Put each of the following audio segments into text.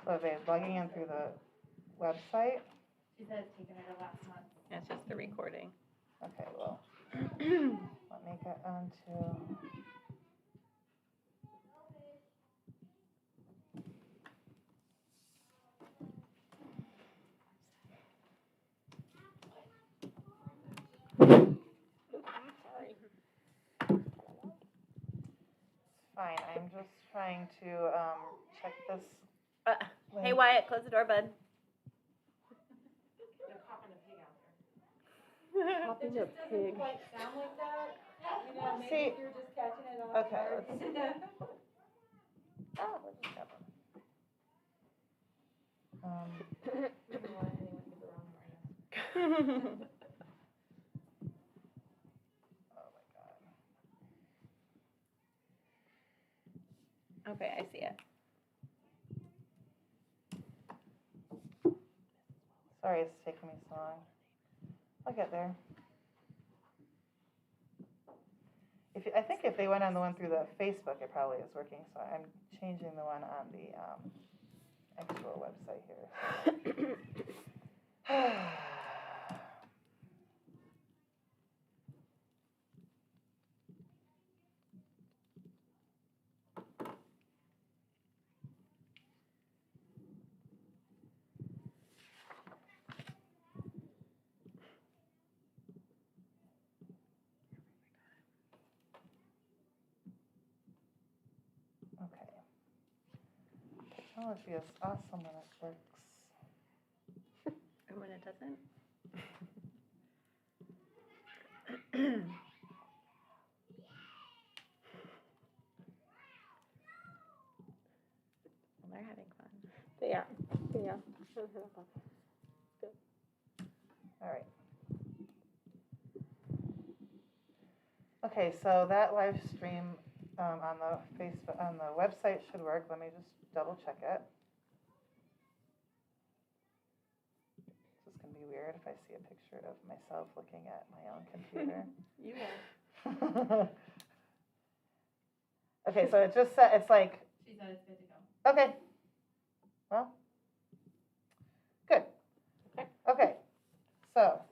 So are they logging in through the website? She said it's taken her last month. That's just the recording. Okay, well, let me get onto. Fine, I'm just trying to check this. Hey Wyatt, close the door, bud. They're popping a pig out there. Popping It a just doesn't pig. quite sound like that. You know, maybe See, if you're just catching it off okay, guard. Oh, what just happened? Oh my god. Okay, I see it. Sorry, it's taking me so long. I'll get there. I think if they went on the one through the Facebook, it probably is working. So I'm changing the one on the actual website here. Okay. Technology is awesome when it works. And when it doesn't? Well, they're having fun. They are. Yeah. All right. Okay, so that live stream on the Facebook on the website should work. Let me just double check it. This is gonna be weird if I see a picture of myself looking at my own computer. You are. Okay, so it just said it's like. She said it's good to go. Okay. Well. Good. Okay. So,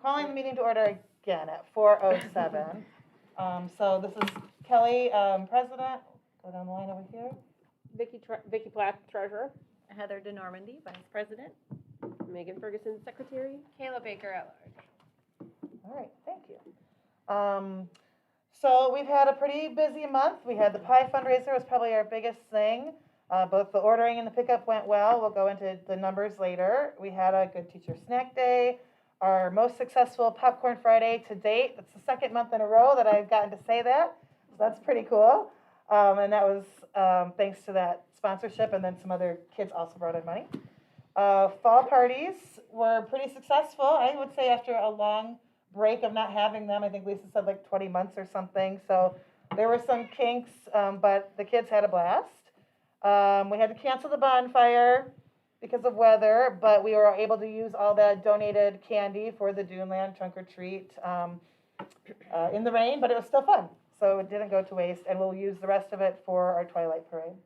calling the meeting to order again at 4:07. So this is Kelly, President. Go down the line over here. Vicky Platt, Treasurer. Heather DeNormandy, Vice President. Megan Ferguson, Secretary. Kayla Baker at large. All right, thank you. So we've had a pretty busy month. We had the pie fundraiser was probably our biggest thing. Both the ordering and the pickup went well. We'll go into the numbers later. We had a good teacher snack day. Our most successful Popcorn Friday to date. It's the second month in a row that I've gotten to say that. So that's pretty cool. And that was thanks to that sponsorship, and then some other kids also brought in money. Fall parties were pretty successful. I would say after a long break of not having them. I think Lisa said like 20 months or something. So there were some kinks, but the kids had a blast. We had to cancel the bonfire because of weather, but we were able to use all that donated candy for the Duneland trunk or treat in the rain, but it was still fun. So it didn't go to waste, and we'll use the rest of it for our Twilight Parade.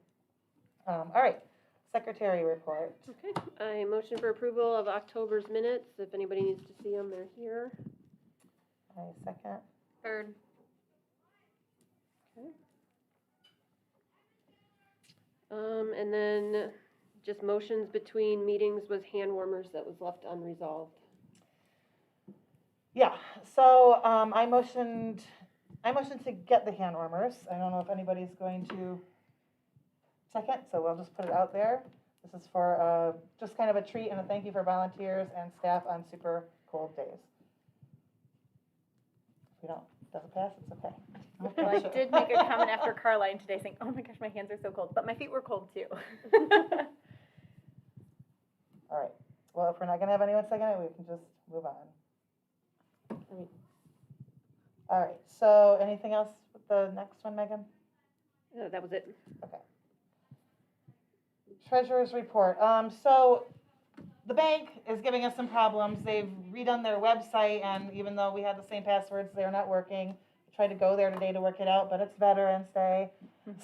All right, Secretary report. Okay. I motion for approval of October's minutes. If anybody needs to see them, they're here. I second. Third. Okay. And then just motions between meetings was hand warmers that was left unresolved. Yeah, so I motioned to get the hand warmers. I don't know if anybody's going to second, so we'll just put it out there. This is for just kind of a treat and a thank you for volunteers and staff on super cold days. If it doesn't pass, it's okay. Well, I did make a comment after Carline today saying, oh my gosh, my hands are so cold, but my feet were cold too. All right, well, if we're not gonna have anyone second it, we can just move on. All right, so anything else with the next one, Megan? That was it. Okay. Treasurer's report. So the bank is giving us some problems. They've redone their website, and even though we had the same passwords, they're not working. I tried to go there today to work it out, but it's Veterans Day.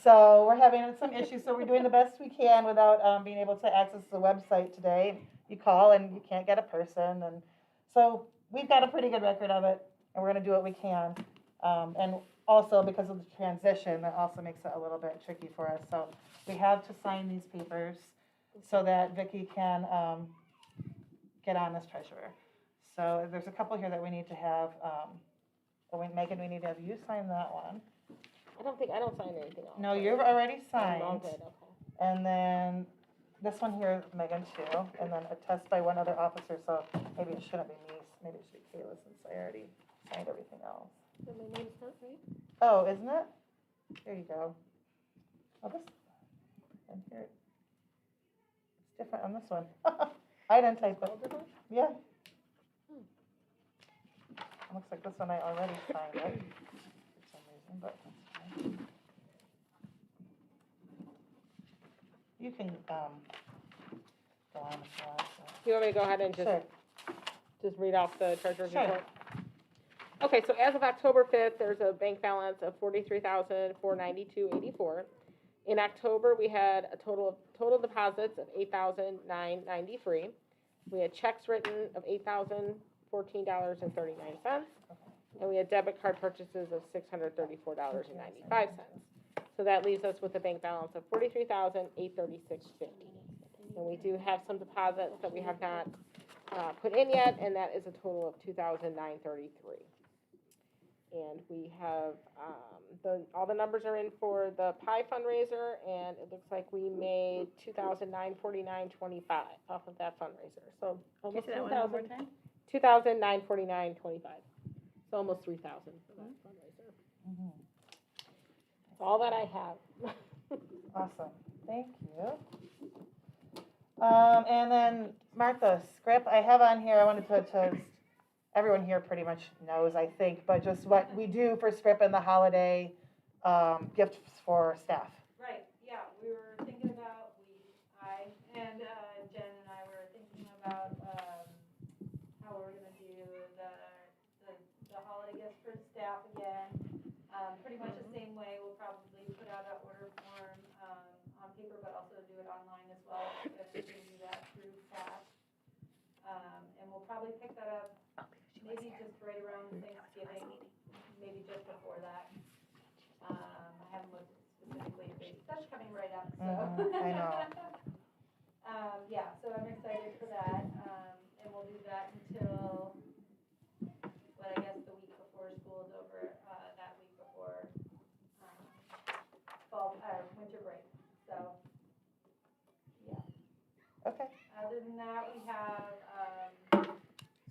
So we're having some issues, so we're doing the best we can without being able to access the website today. You call and you can't get a person, and so we've got a pretty good record of it, and we're gonna do what we can. And also because of the transition, that also makes it a little bit tricky for us. So we have to sign these papers so that Vicki can get on as treasurer. So there's a couple here that we need to have, Megan, we need to have you sign that one. I don't sign anything else. No, you've already I'm all signed. good, okay. And then this one here, Megan too, and then attest by one other officer, so maybe it shouldn't be me, maybe it should be Kayla since I already signed everything else. So my name's not right? Oh, isn't it? Here you go. Oh, this, and here, it's different on this one. I didn't type it. Yeah. Looks like this one I already signed it for some reason, but that's fine. You can, go on if you want. You want me to go ahead and Sure. just read off the treasurer's Sure. report? Okay, so as of October 5th, there's a bank balance of $43,492.84. In October, we had a total deposits of $8,993. We had checks written of $8,014.39, and we had debit card purchases of $634.95. So that leaves us with a bank balance of $43,836.50. And we do have some deposits that we have not put in yet, and that is a total of $2,933. And we have, all the numbers are in for the PI fundraiser, and it looks like we made $2,949.25 off of that fundraiser. So Can you almost say that one more 3,000. time? $2,949.25. So almost 3,000 for that fundraiser. Mhm. That's all that I have. Awesome, thank you. And then Martha, script, I have on here, I wanted to everyone here pretty much knows, I think, but just what we do for script and the holiday, gifts for staff. Right, yeah, we were thinking about, I and Jen and I were thinking about, how we're gonna do the holiday gifts for staff again. Pretty much the same way, we'll probably put out an order form, on paper, but also do it online as well, if we can do that through PAC. And we'll probably pick that up maybe just right around Thanksgiving, maybe just before that. I haven't looked specifically, but that's coming right up, so. I know. Yeah, so I'm excited for that, and we'll do that until, I guess the week before school is over, that week before, winter break, so, yeah. Okay. Other than that, we have,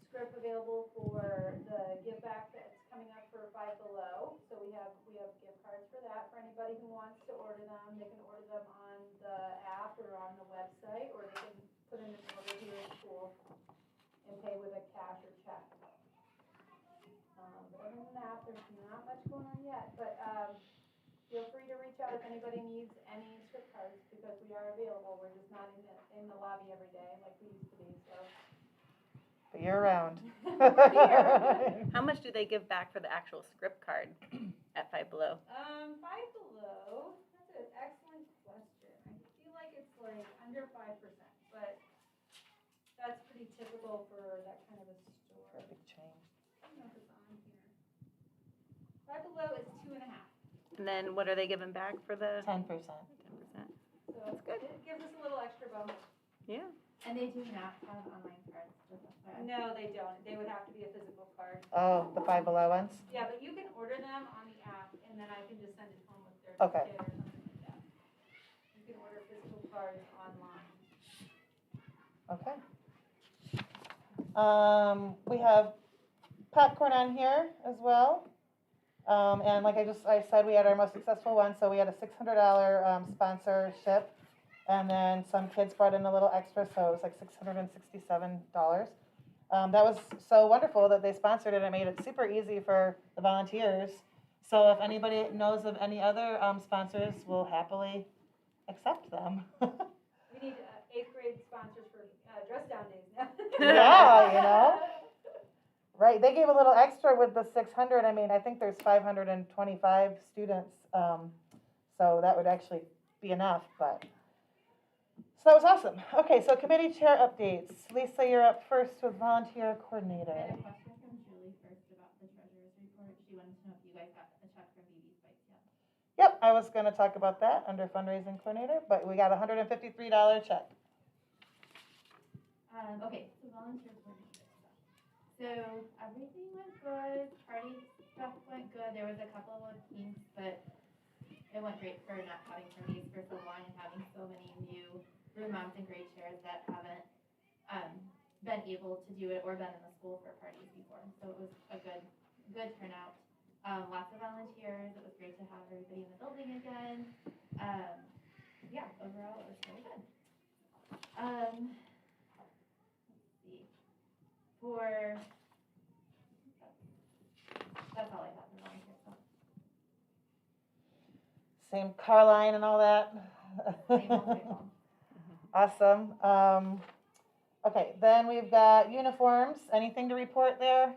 script available for the give back that's coming up for Five Below. So we have gift cards for that, for anybody who wants to order them. They can order them on the app or on the website, or they can put in an order here at school and pay with a cash or check. But other than that, there's not much going on yet, but, feel free to reach out if anybody needs any script cards, because we are available. We're just not in the lobby every day like we used to be, so. But you're around. We're here. How much do they give back for the actual script card at Five Below? Five Below, that's an excellent question. I feel like it's like under 5%, but that's pretty typical for that kind of a store. Big change. I don't know if it's on here. Five Below is 2.5. And then what are they giving back for the 10%. 10%? So that's good. It gives us a little extra bonus. Yeah. And they do not have online cards. No, they don't. They would have to be a physical card. Oh, the Five Below ones? Yeah, but you can order them on the app, and then I can just send it home with their Okay. ticket or something like that. You can order physical cards online. Okay. We have popcorn on here as well. And like I said, we had our most successful one, so we had a $600 sponsorship. And then some kids brought in a little extra, so it was like $667. That was so wonderful that they sponsored it and made it super easy for the volunteers. So if anybody knows of any other sponsors, we'll happily accept them. We need 8th grade sponsors for dress down days now. Yeah, you know. Right, they gave a little extra with the 600. I mean, I think there's 525 students. So that would actually be enough, but, so that was awesome. Okay, so committee chair updates. Lisa, you're up first with volunteer I coordinator. had a question from Julie first about the treasurer's report. She wanted to know if you guys got a check from BB Spice yet. Yep, I was gonna talk about that under fundraising coordinator, but we got a $153 check. Okay, so volunteer coordinator stuff. So everything went good, party stuff went good. There was a couple of kinks, but it went great for not having parties for so long and having so many new room moms and grade chairs that haven't been able to do it or been in the school for parties before. So it was a good turnout. Lots of volunteers. It was great to have everybody in the building again. Yeah, overall it was really good. Let's see. That's all I have for volunteer stuff. Same car line and all that. Same old, same old. Awesome. Okay, then we've got uniforms. Anything to report there?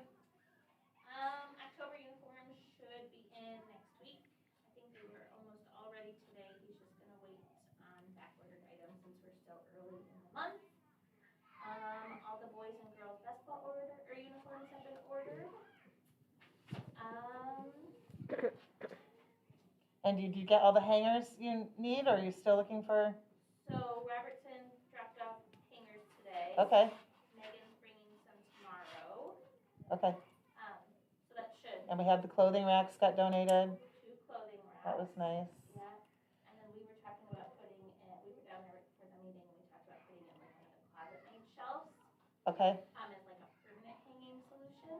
October uniforms should be in next week. I think they were almost all ready today. He's just gonna wait on back ordered items since we're still early in the month. All the boys and girls basketball uniforms have been ordered. And did you get all the hangers you need, or are you still looking for? So Robertson dropped off hangers today. Okay, Megan's bringing some tomorrow. okay. So that should, And we had the clothing racks got donated. 2 clothing racks. That was nice. Yeah, and then we were talking about putting in, we were down there right before the meeting, and we talked about putting in like one of the closet made shelves, Okay, as like a permanent hanging solution.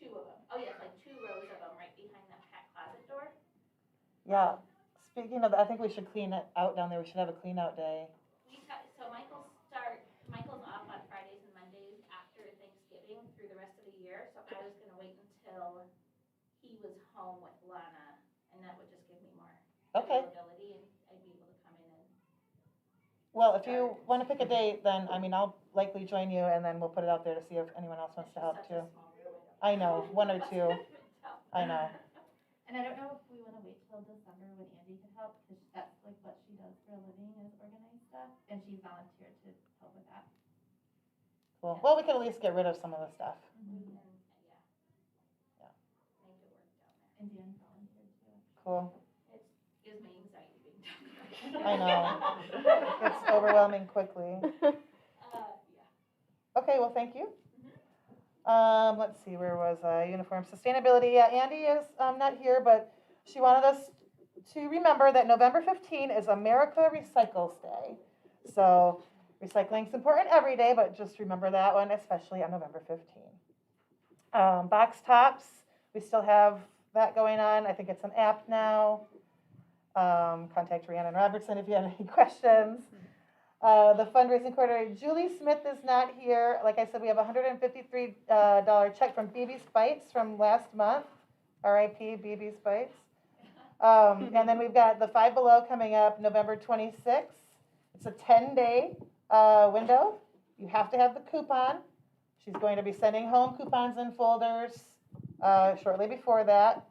2 of them. Oh yes, like 2 rows of them right behind that PAC closet door. yeah. Speaking of, I think we should clean it out down there. We should have a clean out day. So Michael's off on Fridays and Mondays after Thanksgiving through the rest of the year, so I was gonna wait until he was home with Lana, and that would just give me more Okay. availability, and I'd be able to come in and. Well, if you want to pick a date, then, I mean, I'll likely join you, and then we'll put it out there to see if anyone else wants to help Such a too. small room, I know, 1 or 2. I know. And I don't know if we want to wait till December when Andy could help, because that's like what she does for a living is organize stuff, and she's volunteered to help with that. Cool. Well, we could at least get rid of some of the stuff. We Mm-hmm. can, Yeah. make it work down there. And Dan volunteered too. Cool. It gives me anxiety being down there. I know. It's overwhelming quickly. Yeah. Okay, well, thank you. Let's see, where was uniform sustainability? Yeah, Andy is not here, but she wanted us to remember that November 15 is America Recycles Day. So recycling is important every day, but just remember that one, especially on November 15. Box tops, we still have that going on. I think it's an app now. Contact Rhiannon Robertson if you have any questions. The fundraising coordinator, Julie Smith is not here. Like I said, we have a $153 check from BB's Bites from last month. RIP BB's Bites. And then we've got the Five Below coming up November 26th. It's a 10-day window. You have to have the coupon. She's going to be sending home coupons and folders shortly before that.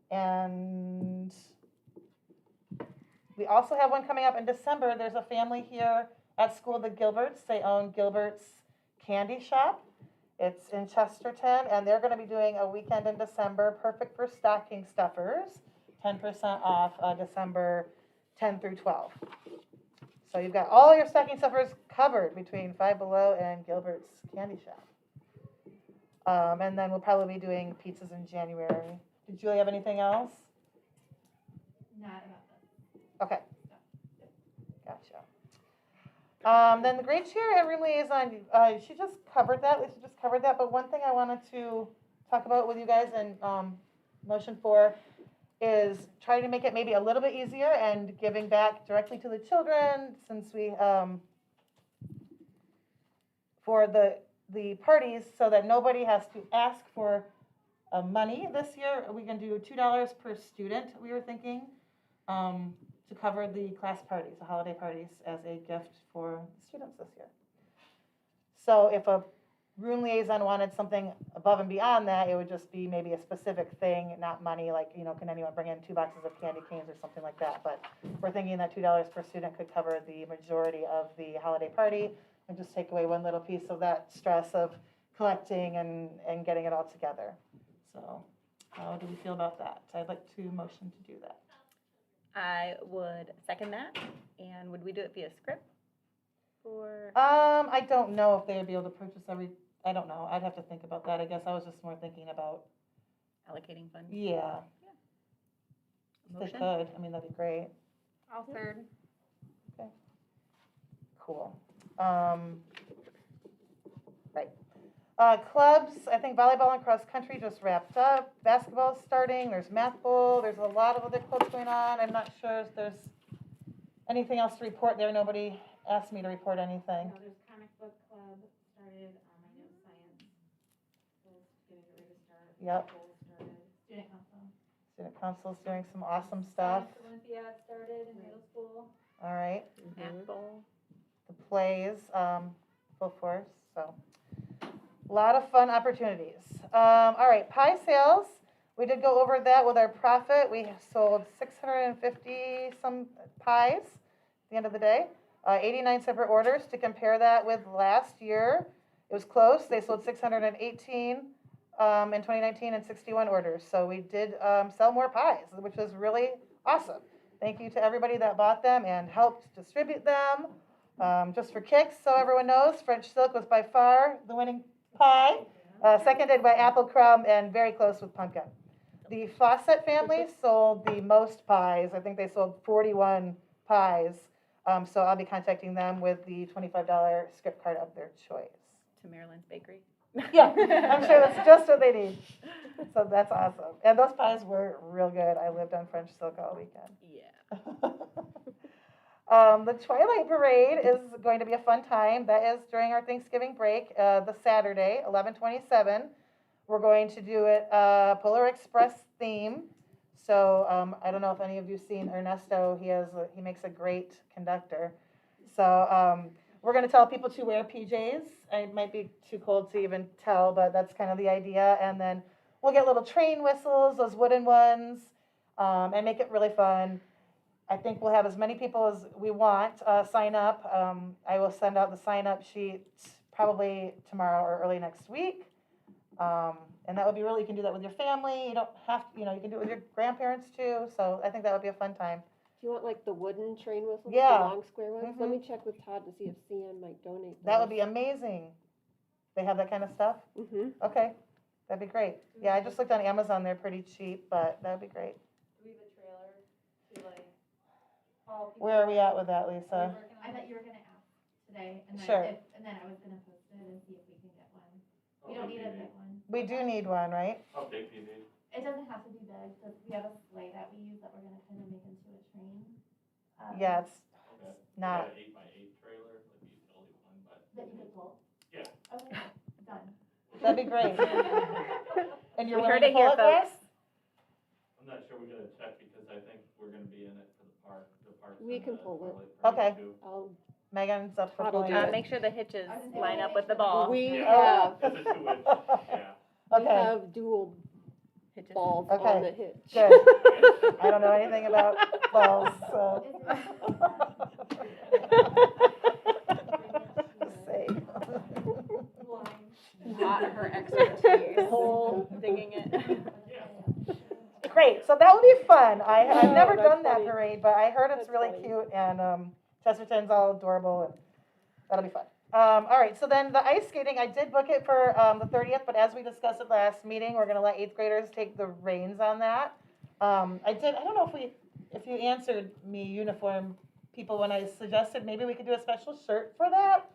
And we also have one coming up in December. There's a family here at school, the Gilberts. They own Gilbert's Candy Shop. It's in Chesterton, and they're going to be doing a weekend in December, perfect for stocking stuffers, 10% off December 10 through 12. So you've got all your stocking stuffers covered between Five Below and Gilbert's Candy Shop. And then we'll probably be doing pizzas in January. Did Julie have anything else? Not about this. Okay. Gotcha. Then the grade chair and room liaison, she just covered that. Lisa just covered that. But one thing I wanted to talk about with you guys and motion for is trying to make it maybe a little bit easier and giving back directly to the children, since we for the parties, so that nobody has to ask for money this year. We can do $2 per student, we were thinking, to cover the class parties, the holiday parties, as a gift for students this year. So if a room liaison wanted something above and beyond that, it would just be maybe a specific thing, not money, like, you know, can anyone bring in 2 boxes of candy canes or something like that. But we're thinking that $2 per student could cover the majority of the holiday party and just take away one little piece of that stress of collecting and getting it all together. So how do we feel about that? I'd like to motion to do that. I would second that. And would we do it via script? Or I don't know if they would be able to purchase I don't know. I'd have to think about that. I guess I was just more thinking about, allocating funds? yeah. If they Motion? could, I mean, that'd be great. I'll third. Cool. Right. Clubs, I think volleyball and cross country just wrapped up. Basketball's starting. There's math bowl. There's a lot of other clubs going on. I'm not sure if there's anything else to report there. Nobody asked me to report anything. No, there's comic book club started, I know science is getting ready to start. Yep. School started. Student council. Student council's doing some awesome stuff. Science Olympiad started in middle school. All right. Math bowl? The plays, full force, so. A lot of fun opportunities. All right, pie sales. We did go over that with our profit. We sold 650 some pies at the end of the day. 89 separate orders. To compare that with last year, it was close. They sold 618 in 2019 and 61 orders. So we did sell more pies, which was really awesome. Thank you to everybody that bought them and helped distribute them. Just for kicks, so everyone knows, French Silk was by far the winning pie, seconded by Apple Crumb and very close with pumpkin. The Fawcett family sold the most pies. I think they sold 41 pies. So I'll be contacting them with the $25 script card of their choice. To Maryland's Bakery? Yeah, I'm sure that's just what they need. So that's awesome. And those pies were real good. I lived on French Silk all weekend. Yeah. The Twilight Parade is going to be a fun time. That is during our Thanksgiving break, the Saturday, 11/27. We're going to do it Polar Express theme. So I don't know if any of you've seen Ernesto. He makes a great conductor. So we're going to tell people to wear PJs. It might be too cold to even tell, but that's kind of the idea. And then we'll get little train whistles, those wooden ones, and make it really fun. I think we'll have as many people as we want sign up. I will send out the sign up sheet probably tomorrow or early next week. And that would be really, you can do that with your family. You don't have to, you can do it with your grandparents too. So I think that would be a fun time. Do you want like the wooden train whistles, Yeah. the long square ones? Let me check with Todd to see if CN might donate those. That would be amazing. They have that kind of stuff? Mm-hmm. Okay, that'd be great. Yeah, I just looked on Amazon. They're pretty cheap, but that'd be great. Do we have a trailer to like all people? Where are we at with that, Are we Lisa? working on I it? thought you were gonna ask today, and then Sure. and then I was gonna post it and see if we can get one. We don't need a big one. We do need one, right? How big do you need? It doesn't have to be big, but we have a sleigh that we use that we're gonna kind of make into a train. Yeah, it's Okay. not. We got an 8x8 trailer, like a utility one, but That you could pull. Yeah. Okay, done. That'd be great. And you're We willing heard to it pull here, it for us? folks. I'm not sure, we gotta check because I think we're gonna be in it for the park, We and can the pull it. Twilight Parade Okay. too. I'll, Megan's up for Todd will pulling do it. it. Make sure the hitches I was gonna line say, up with the ball. we Yeah. have, It's a 2-inch, yeah. we Okay, have dual Hitches. balls Okay. on the hitch. good. I don't know anything about balls, so. Just saying. Not her expertise. Whole Digging it. Great, so that would be fun. I've Oh, never that's done that funny. parade, but I heard it's That's really funny. cute, and Chesterton's all adorable, and that'll be fun. All right, so then the ice skating, I did book it for the 30th, but as we discussed at last meeting, we're gonna let 8th graders take the reins on that. I don't know if you answered me uniform people when I suggested maybe we could do a special shirt for that.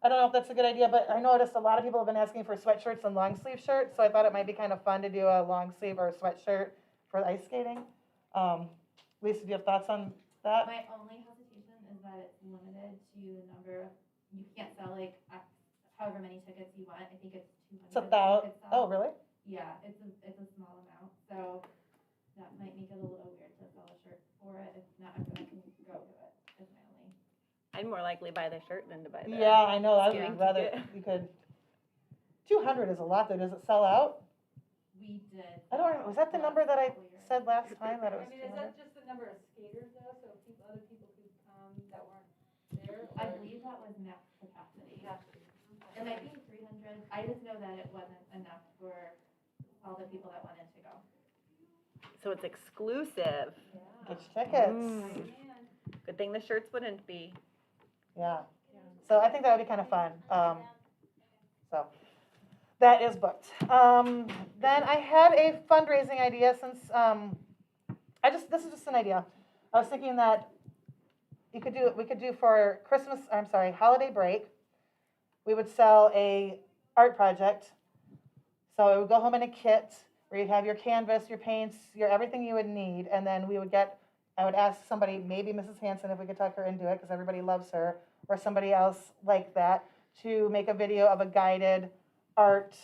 I don't know if that's a good idea, but I noticed a lot of people have been asking for sweatshirts and long sleeve shirts, so I thought it might be kind of fun to do a long sleeve or a sweatshirt for ice skating. Lisa, do you have thoughts on that? My only hesitation is that it's limited to the number, you can't sell like however many tickets you want. I think it's 200. It's that you could oh, sell. really? Yeah, it's a small amount, so that might make it a little weird to sell a shirt for it. If not everyone can go to it, is my only. I'd more likely buy the shirt than to buy the. Yeah, I know, I skating would rather, ticket. you could, 200 is a lot though, does it sell out? We did. I don't remember, was that the number that I said last time, that it I was mean, is 200? that just the number of skaters though, so people, other people could come that weren't there? I or- believe that was max capacity. Capacity. It might be 300. I just know that it wasn't enough for all the people that wanted to go. So it's exclusive. Yeah. Get your tickets. Mm. Man. Good thing the shirts wouldn't be. Yeah, so I think that would be kind of fun. So that is booked. Then I had a fundraising idea since this is just an idea. I was thinking that we could do for Christmas, holiday break. We would sell a art project. So it would go home in a kit where you'd have your canvas, your paints, your everything you would need, and then I would ask somebody, maybe Mrs. Hanson, if we could talk her into it, because everybody loves her, or somebody else like that, to make a video of a guided art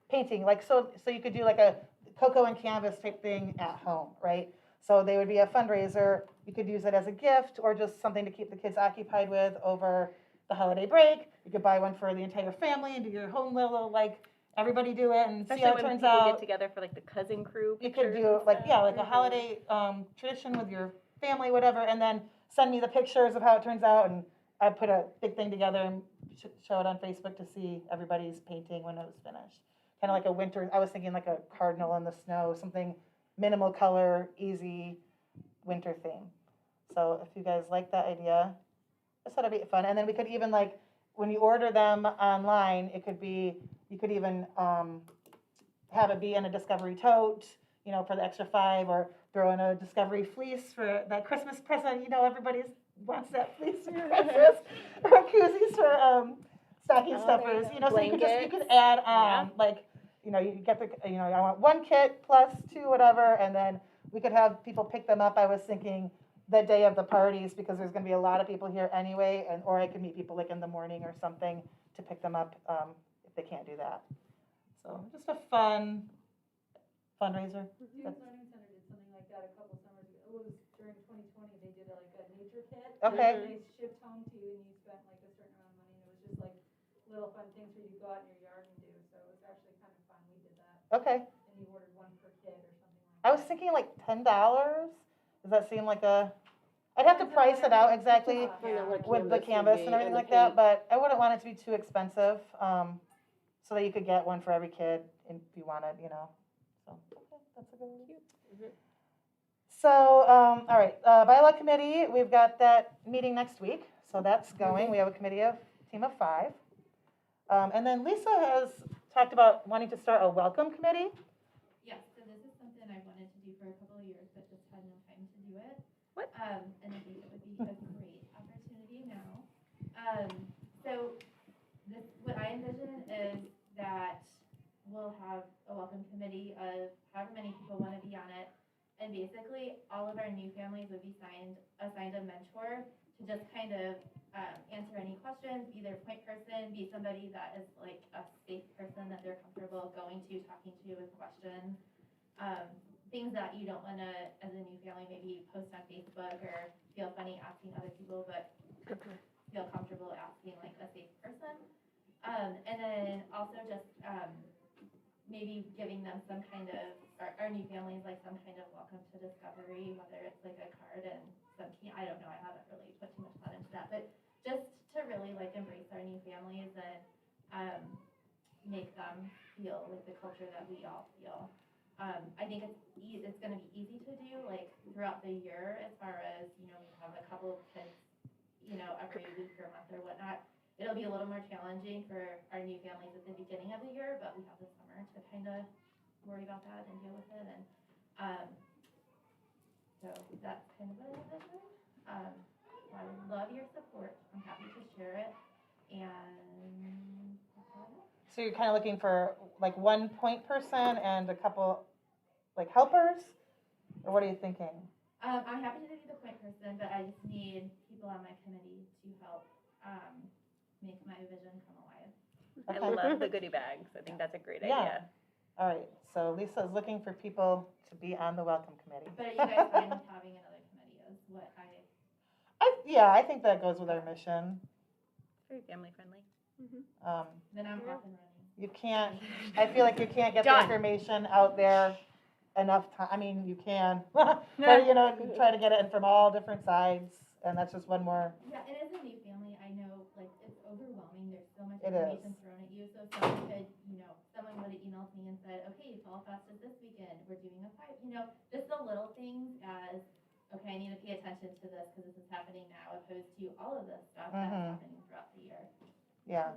painting. Like, so you could do like a cocoa and canvas type thing at home, right? So they would be a fundraiser. You could use it as a gift or just something to keep the kids occupied with over the holiday break. You could buy one for the entire family and do your home little, like, everybody do it and see Especially how it when turns people out. get together for like the cousin crew You pictures could do and like, stuff. yeah, like a holiday tradition with your family, whatever, and then send me the pictures of how it turns out, and I put a big thing together and show it on Facebook to see everybody's painting when it was finished. Kind of like a winter, I was thinking like a cardinal in the snow, something minimal color, easy winter theme. So if you guys like that idea, I thought it'd be fun. And then we could even, like, when you order them online, it could be, you could even have it be in a Discovery tote, you know, for the extra $5, or throw in a Discovery fleece for that Christmas present. You know, everybody wants that fleece for Christmas, or koozies for stocking stuffers. You know, so you could add on, like, you know, you get the, you know, I want 1 kit plus 2 whatever, and then we could have people pick them up. I was thinking the day of the parties, because there's going to be a lot of people here anyway, and or I could meet people like in the morning or something to pick them up if they can't do that. So just a fun fundraiser. Dunes Learning Center did something like that a couple summers ago. It was during 2020, they did like a nature kit. Okay. And they shipped home to you and you spent like a certain amount of money, and it was just like little fun things for you to go out in your yard and do. So it was actually kind of fun. We did that. Okay. And you ordered 1 per kid or something like that. I was thinking like $10. Does that seem like a? I'd have to price it out exactly Find out what with the canvas canvas would and be everything the like that, paint. but I wouldn't want it to be too expensive, so that you could get one for every kid if you wanted, you know. So okay, that's a good idea. So all right, bylaw committee, we've got that meeting next week, so that's going. We have a team of 5, and then Lisa has talked about wanting to start a welcome committee. Yes, so this is something I wanted to do for a couple of years, but just had no time to do it. What? And I think it would be a great opportunity now. So this, what I envision is that we'll have a welcome committee of however many people want to be on it. And basically, all of our new families would be assigned a mentor to just kind of answer any questions, be their point person, be somebody that is like a safe person that they're comfortable going to, talking to with questions. Things that you don't want to, as a new family, maybe post on Facebook or feel funny asking other people, but feel comfortable asking like a safe person. And then also just maybe giving them some kind of, our new families, like some kind of welcome to Discovery, whether it's like a card and some key, I don't know, I haven't really put too much thought into that, but just to really like embrace our new families and make them feel like the culture that we all feel. I think it's going to be easy to do, like, throughout the year, as far as, you know, we have a couple of kids, you know, every week or month or whatnot. It'll be a little more challenging for our new families at the beginning of the year, but we have the summer to kind of worry about that and deal with it. And so that's kind of what I envision. I would love your support. I'm happy to share it. And that's all I have. So you're kind of looking for like 1 point person and a couple like helpers, or what are you thinking? I'm happy to be the point person, but I just need people on my committee to help make my vision come alive. I Okay. love the goodie bags. I think that's a great Yeah. idea. All right, so Lisa is looking for people to be on the welcome committee. But are you guys fine with having another committee is what Yeah, I think that goes with our mission. Very family friendly. then I'm off and running. You can't, I feel like you can't get the Done. information out there enough time. I mean, you can, but you know, you try to get it in from all different sides, and that's just one more. Yeah, and as a new family, I know, like, it's overwhelming, there's so much It information is. thrown at you, so someone could, someone would have emailed me and said, okay, Fall Fest is this weekend, we're doing a fight, just the little things as, okay, I need to pay attention to this, because this is happening now, opposed to all of this stuff that's Mhm. happening throughout the year. Yeah,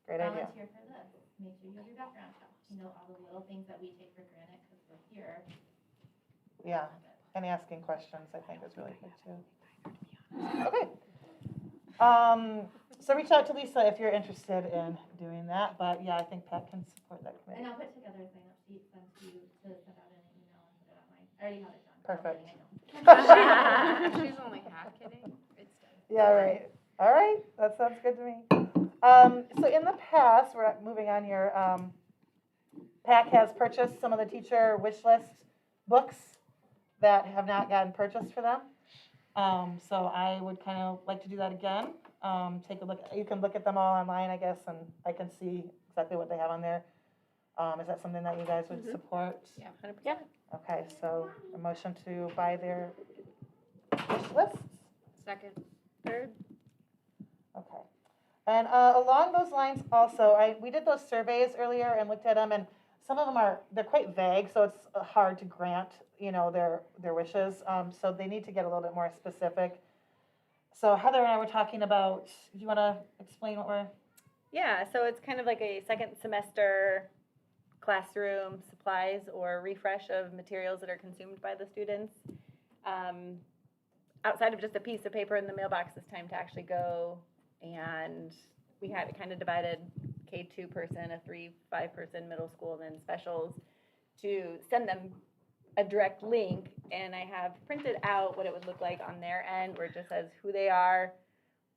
great idea. Volunteer for this, make sure you have your background check, all the little things that we take for granted, because we're here. Yeah, and asking questions, I think, is really good too. Okay. So reach out to Lisa if you're interested in doing that, but yeah, I think Pat can support that committee. And I'll put together a sign-up sheet, send to you, to send out in an email and put it on mine. I already have it done. Perfect. I know. She's only half kidding. It's done. Yeah, right. All right, that sounds good to me. So in the past, we're moving on here, PAC has purchased some of the teacher wish list books that have not gotten purchased for them. So I would kind of like to do that again. Take a look, you can look at them all online, I guess, and I can see exactly what they have on there. Is that something that you guys would support? Yeah, 100%. Okay, so a motion to buy their wish lists? Second, third. Okay. And along those lines also, we did those surveys earlier and looked at them, and some of them they're quite vague, so it's hard to grant, their wishes. So they need to get a little bit more specific. So Heather and I were talking about, do you want to explain what we're? Yeah, so it's kind of like a second semester classroom supplies or refresh of materials that are consumed by the students. Outside of just a piece of paper in the mailbox, it's time to actually go, and we had it kind of divided, K2 person, a 3-5 person middle school, and then specials, to send them a direct link, and I have printed out what it would look like on their end, where it just says who they are,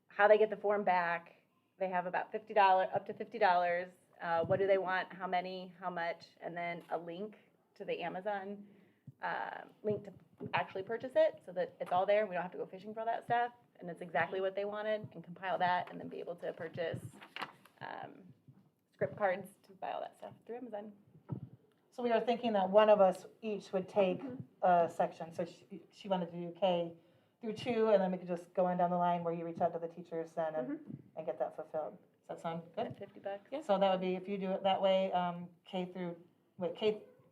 how they get the form back. They have about $50, up to $50. What do they want, how many, how much, and then a link to the Amazon link to actually purchase it, so that it's all there. We don't have to go fishing for all that stuff, and it's exactly what they wanted, and compile that, and then be able to purchase script cards to buy all that stuff through Amazon. So we were thinking that one of us each would take a section. So she wanted to do K through 2, and then we could just go on down the line where you reach out to the teachers then and get that fulfilled. Does that sound good? At $50. Yeah. So that would be, if you do it that way, K through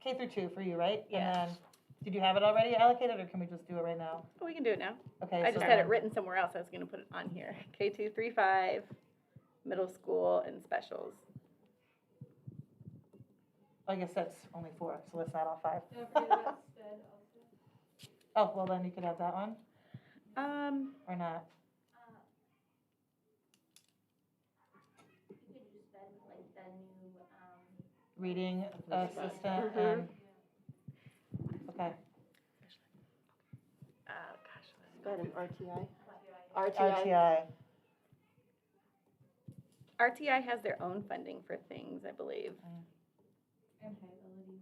2 for you, right? Yes. And then, did you have it already allocated, or can we just do it right now? Oh, we can do it now. Okay. I so just had it then- written somewhere else. I was going to put it on here. K2, 3, 5, middle school, and specials. I guess that's only 4, so that's not all 5. Don't forget about SPED also. Oh, well, then you could have that one, or not. You could use that, like the new, Reading assistant Mhm. and, okay. Gosh. Got an RTI. RTI. RTI has their own funding for things, I believe. And payability.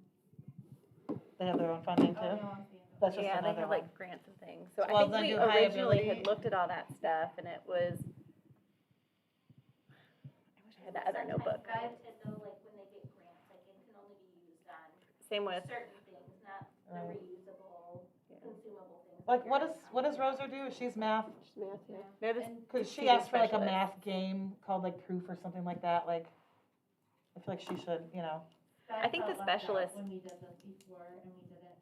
They have their own funding Oh, too? no, I'm saying. That's just Yeah, they another have one. like grants and things. So Well, I think then we do originally highability. had looked at all that stuff, and it was, I wish I had that other notebook. sometimes limited though, like when they get grants, like it can only be used on Same with, certain things, not the Right. reusable, consumable things. Like, what does Rosa do? She's math, Just math, yeah. they're the, because she She's a asked for like a specialist. math game called like Proof or something like that, like, I feel like she should, I think the felt left out specialist- When we did this before, and we didn't,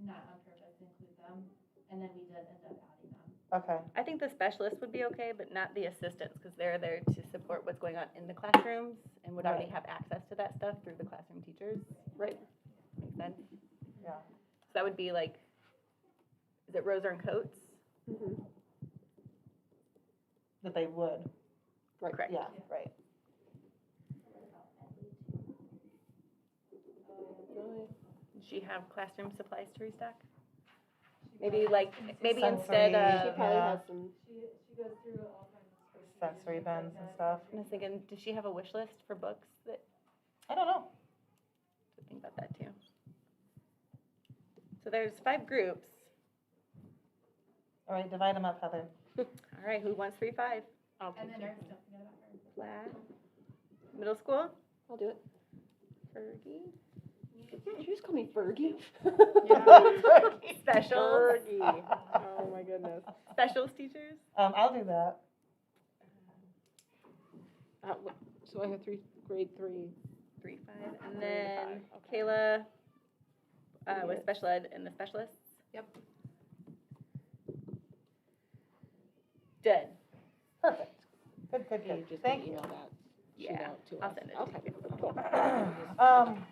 not on purpose, include them, and then we did end up adding them. okay, I think the specialists would be okay, but not the assistants, because they're there to support what's going on in the classrooms and would already Right. have access to that stuff through the classroom teachers. Right. Makes sense? yeah. So that would be like, is it Roser and Coates? Mhm. That they would, Right. Correct. yeah, right. Does she have classroom supplies to restock? Maybe like, maybe Sensory. instead She of, probably Yeah. has some, She goes through all kinds of spreadsheets Sensory things like bins and that. stuff. I was thinking, does she have a wish list for books that, I don't know. to think about that too. So there's 5 groups. All right, divide them up, Heather. All right, who wants 3, 5? I'll And take the it. nurse, don't forget about her. Flat. Middle school? I'll do it. Fergie? Did you just call me Fergie? Specials, Fergie. Oh, my goodness. specials teachers. I'll do that. So I have grade 3. 3, 5, and 3 to then 5, okay. Kayla with Yes. special ed and the specialists. Yep. Done. Perfect. Good, good, You good. just Thank you. email that sheet Yeah, out to us. I'll send it to Okay, you. cool.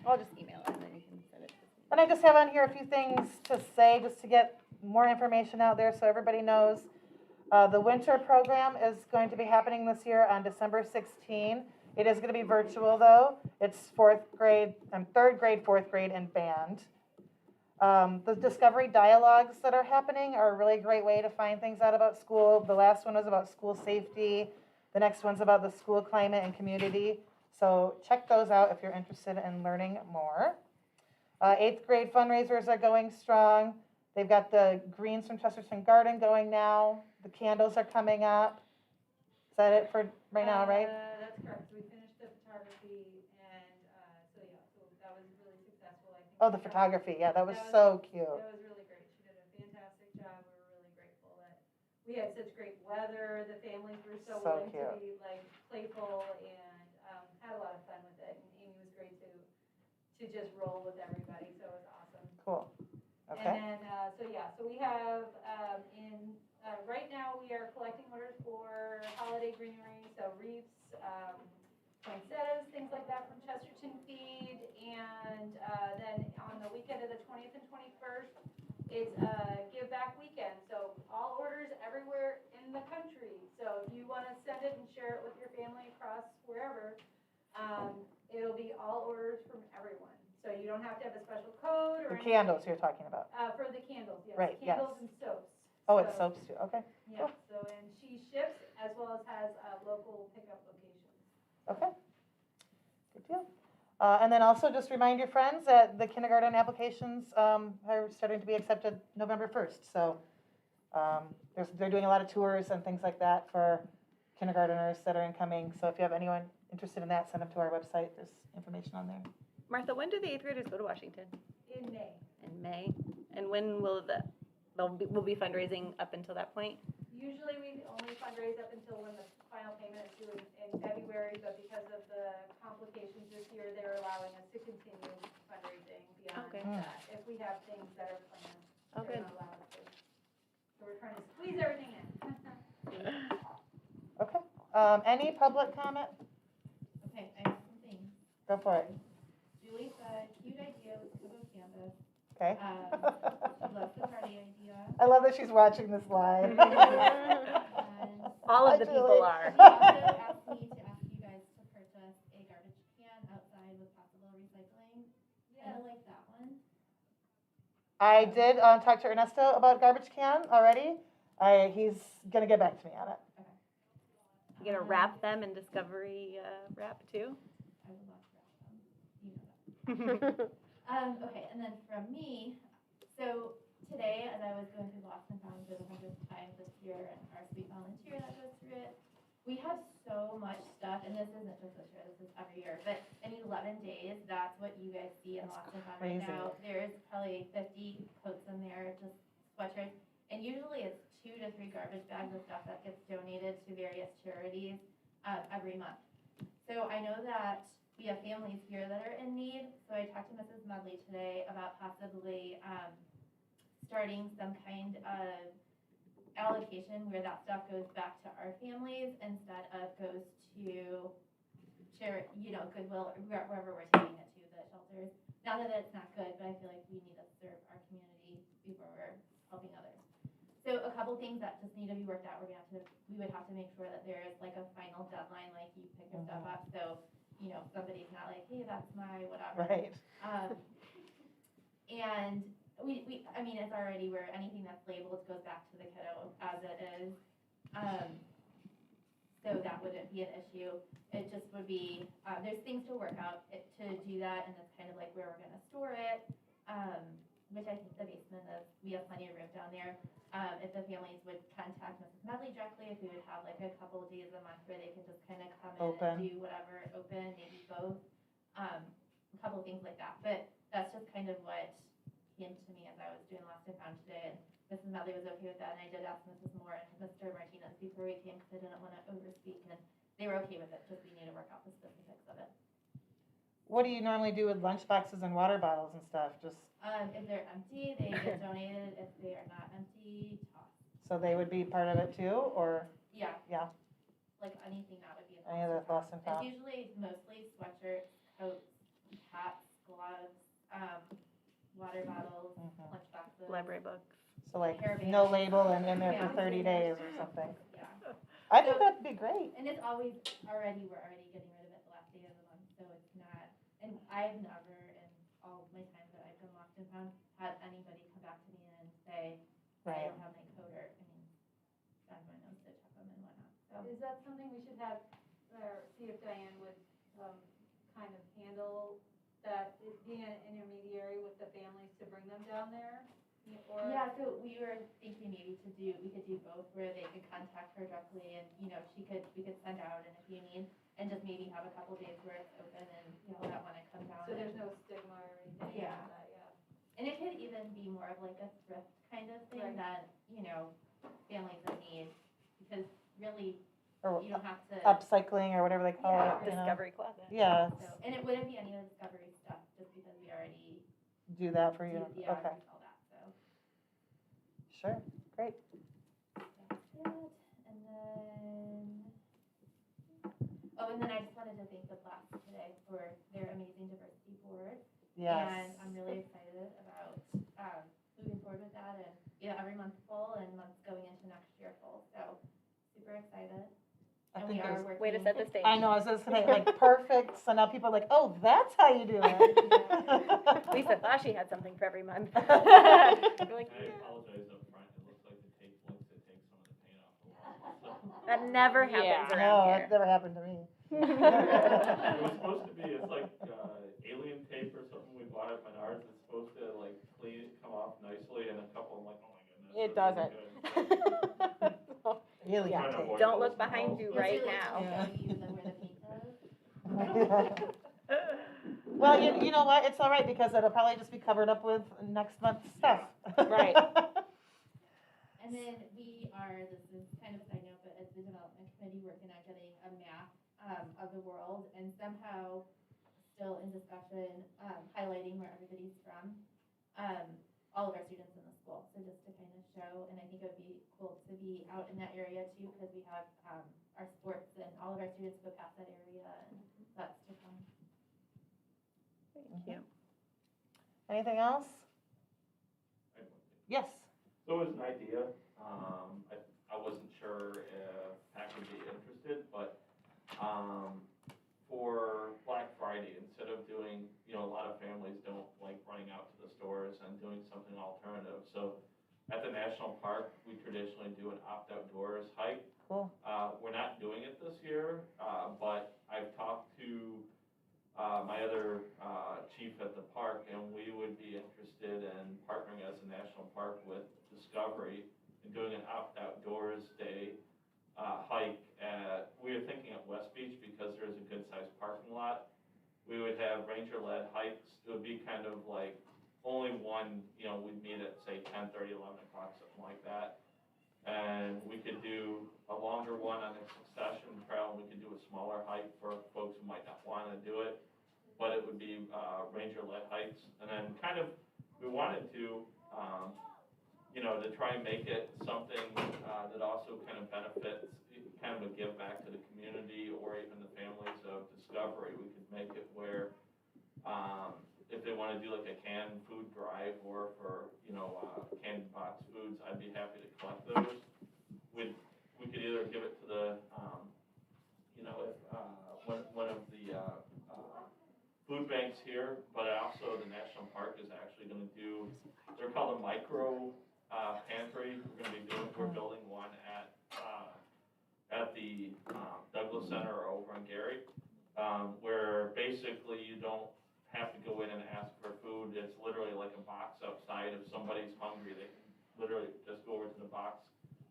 I'll just email it and then you can send it to me. And I just have on here a few things to say, just to get more information out there so everybody knows. The winter program is going to be happening this year on December 16. It is going to be virtual though. It's third grade, 4th grade, and band. The discovery dialogues that are happening are a really great way to find things out about school. The last one was about school safety. The next one's about the school climate and community. So check those out if you're interested in learning more. 8th grade fundraisers are going strong. They've got the greens from Chesterton Garden going now. The candles are coming up. Is that it for right now, right? That's correct. So we finished the photography and, so that was really successful, I think. Oh, the photography, yeah, that was That was- so cute. That was really great. She did a fantastic job. We were really grateful that we had such great weather. The families were so So willing to be like playful and, had a lot of fun with it. And Amy was great to just roll with everybody, so it was awesome. Cool. Okay. And then, so we have, right now, we are collecting orders for holiday greenery, so wreaths, poinsettias, things like that from Chesterton Feed. And, then on the weekend of the 20th and 21st, it's a give back weekend. So all orders everywhere in the country. So if you want to send it and share it with your family across wherever, it'll be all orders from everyone. So you don't have to have a special code or The anything. candles you're talking about. For the candles, yes. Right, yes. Candles and soaps. Oh, it's So, soaps too, okay. Yeah, so, and she ships as well as has, local pickup locations. Okay. Good deal. And then also just remind your friends that the kindergarten applications are starting to be accepted November 1st. So they're doing a lot of tours and things like that for kindergarteners that are incoming. So if you have anyone interested in that, send them to our website. There's information on there. Martha, when do the 8th graders go to Washington? In May. In May. And when will we'll be fundraising up until that point? Usually we only fundraise up until when the final payment is due in February, but because of the complications this year, they're allowing us to continue fundraising beyond Okay. that. If we have things that are planned, Oh, they're good. not allowing us to. So we're trying to squeeze everything in. Okay. Any public comment? Okay, I have some things. Go for it. Julie said, cute idea with Kobo Canvas. Okay. She loves the party idea. I love that she's watching this live. And All Hi, of the people Julie. are. she also asked me to ask you guys to purchase a garbage can outside with possible recycling. Kind of like that one. I did talk to Ernesto about garbage can already. He's gonna get back to me on it. You gonna wrap them in Discovery wrap too? I would love to wrap them. You know that. Okay, and then from me, so today, as I was going through Lost and Found for the 100th time this year, and our sweet volunteer that goes through it, we have so much stuff, and this isn't just this year, this is every year, but in 11 days, that's what you guys see in That's Lost and Found right crazy. now. There's probably 50 coats in there, just sweatshirts, and usually it's 2 to 3 garbage bags of stuff that gets donated to various charities every month. So I know that we have families here that are in need, so I talked to Mrs. Medley today about possibly starting some kind of allocation where that stuff goes back to our families instead of goes to Goodwill or wherever we're taking it to, the shelters. Not that it's not good, but I feel like we need to serve our community before we're helping others. So a couple things that just need to be worked out. We would have to make sure that there is like a final deadline, like you pick your stuff up, so somebody's not like, hey, that's my whatever. Right. And I mean, it's already where anything that's labeled goes back to the kiddo as it is. So that wouldn't be an issue. It just would be, there's things to work out to do that, and it's kind of like where we're gonna store it, which I think the basement is, we have plenty of room down there. If the families would contact Mrs. Medley directly, if we would have like a couple of days a month where they could just kind of come in Open. and do whatever, open, maybe both. a couple of things like that. But that's just kind of what came to me as I was doing Lost and Found today. And Mrs. Medley was okay with that, and I did ask Mrs. Moore and Mr. Martinez before we came because I didn't want to overspeak, and they were okay with it, just we need to work out the specifics of it. What do you normally do with lunch boxes and water bottles and stuff? Just, If they're empty, they get donated. If they are not empty, tossed. so they would be part of it too, or Yeah. Yeah. Like anything that would be in any of the lost and It's found? usually mostly sweatshirts, coats, hats, gloves, water bottles, Mhm. lunch boxes. Library books. So like, Hairband. no label and in there Yeah. for 30 days or something. Yeah. I think that'd be great. And it's always we're already getting rid of it the last day of the month, so it's not, and I've never in all my time that I've been Lost and Found had anybody come back to me and say, I Right. don't have my coat, or, I mean, send my nose to check them and whatnot, so. Is that something we should have, or see if Diane would, kind of handle that, being an intermediary with the families to bring them down there? Or? Yeah, so we were thinking maybe we could do both, where they could contact her directly and, we could send out, and if you need, and just maybe have a couple days where it's open and people that wanna come down. So and- there's no stigma or anything Yeah. like that, yeah. And it could even be more of like a thrift kind of thing Right. that, families in need, because really, Or you don't have to. upcycling or whatever they call Yeah, it, you know? Discovery Closet. Yeah, So, and it wouldn't be any of the Discovery stuff, just because we already do that for do, you. yeah, Okay, we all that, so. sure, great. That's it, and then, and then I just wanted to thank the class today for their amazing diversity board. Yes. And I'm really excited about, moving forward with that, and, every month full and months going into next year full, so super excited. I And think we it are was- working. Way to set the stage. I know, I was just saying, like, perfect, so now people are like, oh, that's how you do it. Lisa thought she had something for every month. You're like, I apologize up front, it looks like the tape looks to take some of the paint off the wall, so. that never happens Yeah. No, around that here. never happened to me. It was supposed to be, it's like, alien tape or something we bought at Menards, it's supposed to like come off nicely, and a couple, I'm like, oh my goodness. It this isn't doesn't. good. Really? Trying to good avoid Don't those look behind walls, you but- right Usually now. it's you than where the paint is. Well, you know what, it's all right, because it'll probably just be covered up with next month's stuff. Right. And then this is kind of a side note, but as the development committee, working on getting a map, of the world, and somehow still in discussion, highlighting where everybody's from, all of our students in the school, so just to kind of show, and I think it would be cool to be out in that area too, because we have, our sports, and all of our students go past that area, and that's to come. Thank you. Anything else? Yes. So it was an idea, I wasn't sure if PAC would be interested, but, for Black Friday, instead of doing, a lot of families don't like running out to the stores and doing something alternative, so at the national park, we traditionally do an opt-outdoors hike. Cool. We're not doing it this year, but I've talked to, my other, chief at the park, and we would be interested in partnering as a national park with Discovery and doing an opt-outdoors day, hike we were thinking at West Beach, because there's a good-sized parking lot. We would have ranger-led hikes. It would be kind of like only one, we'd meet at, say, 10:30, 11 o'clock, something like that. And we could do a longer one on a succession trail, and we could do a smaller hike for folks who might not want to do it. But it would be ranger-led hikes. And then kind of, we wanted to, to try and make it something that also kind of benefits, kind of a give back to the community or even the families of Discovery. We could make it where, if they want to do like a canned food drive, or for, canned box foods, I'd be happy to collect those. We could either give it to the, one of the food banks here, but also the national park is actually going to do, they're called a micro pantry. We're building one at the Douglas Center over in Gary, where basically you don't have to go in and ask for food. It's literally like a box outside. If somebody's hungry, they can literally just go over to the box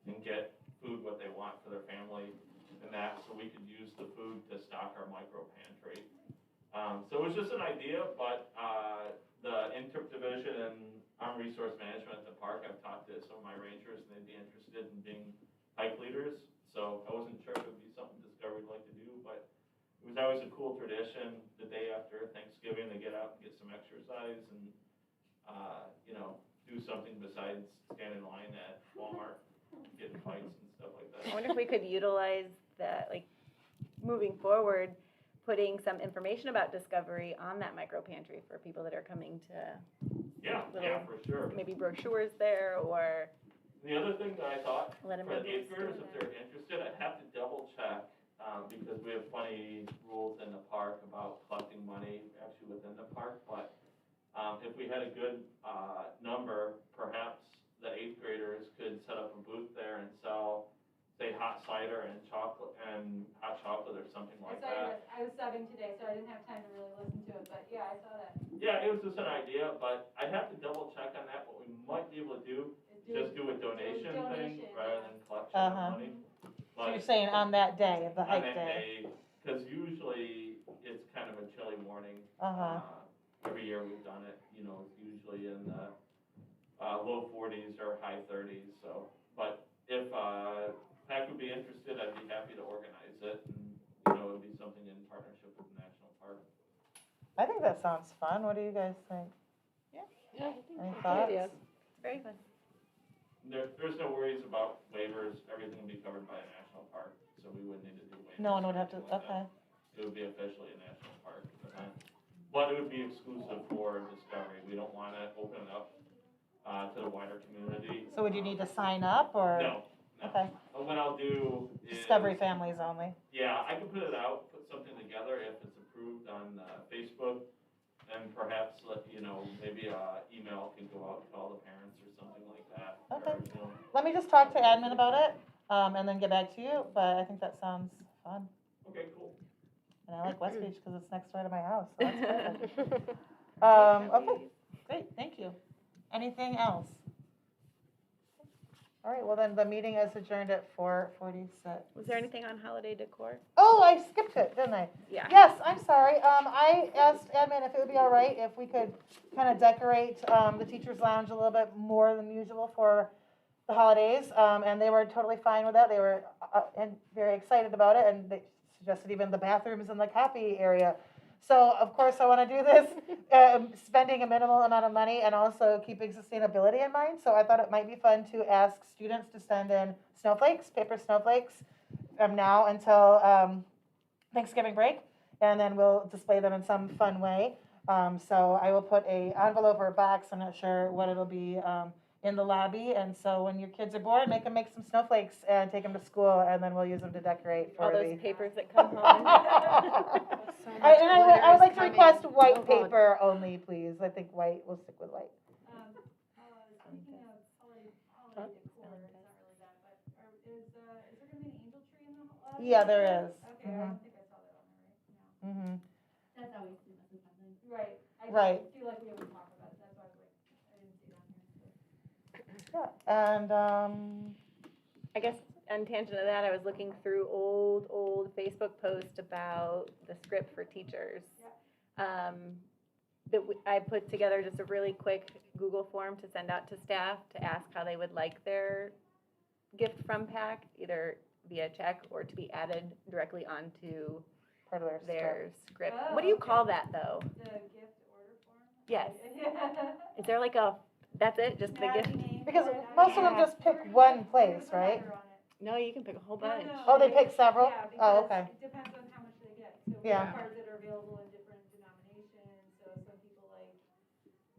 and get food, what they want for their family and that, so we could use the food to stock our micro pantry. So it was just an idea, but, the interp division and Armed Resource Management at the park, I've talked to some of my rangers, and they'd be interested in being hike leaders. So I wasn't sure if it would be something Discovery'd like to do, but it was always a cool tradition, the day after Thanksgiving, they get out and get some exercise and, do something besides stand in line at Walmart, getting fights and stuff like I that. wonder if we could utilize that, like, moving forward, putting some information about Discovery on that micro pantry for people that are coming to, Yeah, for sure. maybe brochures there, or The other thing that I thought, let them for know. the eighth graders, if they're interested, I'd have to double check, because we have funny rules in the park about collecting money actually within the park, but, if we had a good, number, perhaps the eighth graders could set up a booth there and sell, say, hot cider and chocolate, and hot chocolate or something like that. I was subbing today, so I didn't have time to really listen to it, but yeah, I saw that. Yeah, it was just an idea, but I'd have to double check on that. What we might be able to do, just do a donation thing donation, rather yeah. than collection of Uh-huh. money. So you're But saying on that day, of the on hike that day? day, because usually it's kind of a chilly morning. Uh-huh. Every year we've done it, it's usually in the, low 40s or high 30s, so. But if, PAC would be interested, I'd be happy to organize it, and, it would be something in partnership with the National Park. I think that sounds fun. What do you guys think? Yeah, Any Good thoughts? idea. It's very fun. There's no worries about waivers, everything will be covered by a national park, so we wouldn't need to do waivers. No one would or have to, anything like that. okay. It would be officially a national park event, but it would be exclusive for Discovery, we don't wanna open it up, to the wider community. So would you need to sign up, or? No. Okay, But what I'll do is. Discovery families only. Yeah, I can put it out, put something together if it's approved on, Facebook, and perhaps let, maybe a email can go out to all the parents or something like that. Okay. Or, Let me just talk to admin about it, and then get back to you, but I think that sounds fun. Okay, cool. And I like West Beach because it's next door to my house, so that's perfect. Okay, great, thank you. Anything else? All right, well then, the meeting is adjourned at 4:46. Was there anything on holiday decor? Oh, I skipped it, didn't I? Yeah. Yes, I'm sorry. I asked admin if it would be all right if we could kind of decorate the teacher's lounge a little bit more than usual for the holidays, and they were totally fine with that. They were and very excited about it, and they suggested even the bathrooms in the copy area. So of course I want to do this, spending a minimal amount of money and also keeping sustainability in mind. So I thought it might be fun to ask students to send in snowflakes, paper snowflakes, now until Thanksgiving break, and then we'll display them in some fun way. So I will put a envelope or a box, I'm not sure what it'll be, in the lobby. And so when your kids are bored, make some snowflakes and take them to school, and then we'll use them to decorate for All the. those papers that come home. I would like to request white Oh, God. paper only, please. I think white, we'll stick with white. Speaking of holiday decor, it's not really that, but is there gonna be an angel tree in the lobby? Yeah, there is. Okay, I don't think I saw that on there right now. Mm-hmm. That's always the most important. Right, I Right. just feel like we haven't talked about it, that's why I was like, I didn't see it on here. Yeah, and, I guess on tangent of that, I was looking through old Facebook posts about the script for teachers. I put together just a really quick Google form to send out to staff to ask how they would like their gift from PAC, either via check or to be added directly onto part of their script. Oh, What do you okay. call that, though? The gift order form? Yes. Yeah. Is there like a, that's it, just the Add gift? name Because to it, most of them yeah. just pick one place, Put a right? header on it. No, you can pick a whole No, bunch. no, Oh, they pick several? Yeah, Oh, because okay. it depends on how much they get. So we Yeah. have cards that are available in different denominations, so some people like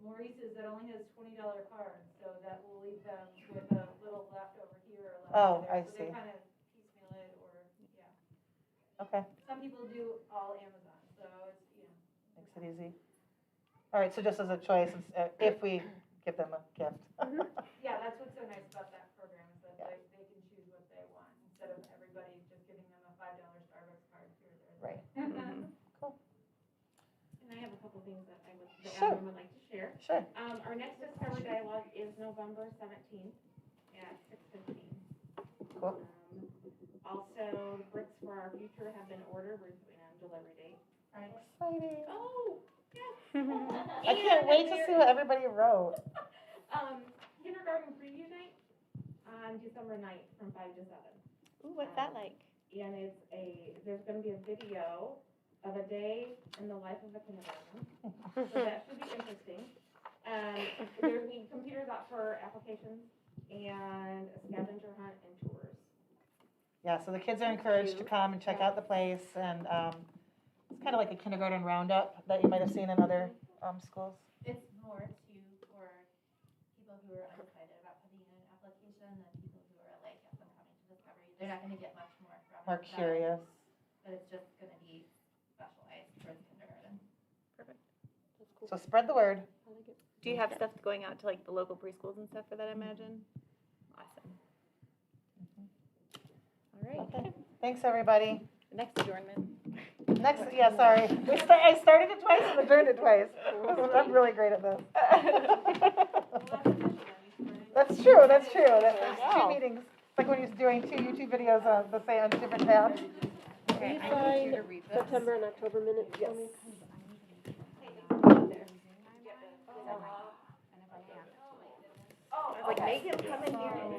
Maurice's that only has $20 cards, so that will leave them with a little leftover here or Oh, leftover I there. So see. they kind of piecemeal it or, yeah. Okay, Some people do all Amazon, so it's, makes it easy. All right, so just as a choice, if we give them a gift. Yeah, that's what's so nice about that program is that Yeah. they can choose what they want instead of everybody just giving them a $5 Starbucks card here, there. Right. Mhm. And I have a couple things that the Sure. admin would like to share. Sure. Our next Discover Dialogue is November 17th at 6:15. Cool. Also, bricks for our future have been ordered, we're waiting on delivery date. Right. Exciting. Oh, yes. I can't wait to see what everybody wrote. Kindergarten preview night on December 9th from 5 to 7. Ooh, what's that like? And there's gonna be a video of a day in the life of a kindergarten. So that should be interesting. There'll be computers out for applications and a scavenger hunt and tours. Yeah, so the kids are encouraged to come and check out the place, and it's kind of like a kindergarten roundup that you might have seen in other schools. It's more for people who are undecided about putting in an application than people who are like up and coming to Discovery. They're not gonna get much more from More that, curious. but it's just gonna be specialized for the kindergarten. So spread the word. Do you have stuff going out to like the local preschools and stuff for that, I imagine? Awesome. All right, Okay. Thanks, everybody. next adjournment. Next, yeah, sorry. I started it twice and adjourned it twice. I'm really great at this. That's true, that's true. There's two meetings. It's like when you're doing 2 YouTube videos on the same, on different tabs. Will you sign September and October minutes for me? Oh, like make him come in here.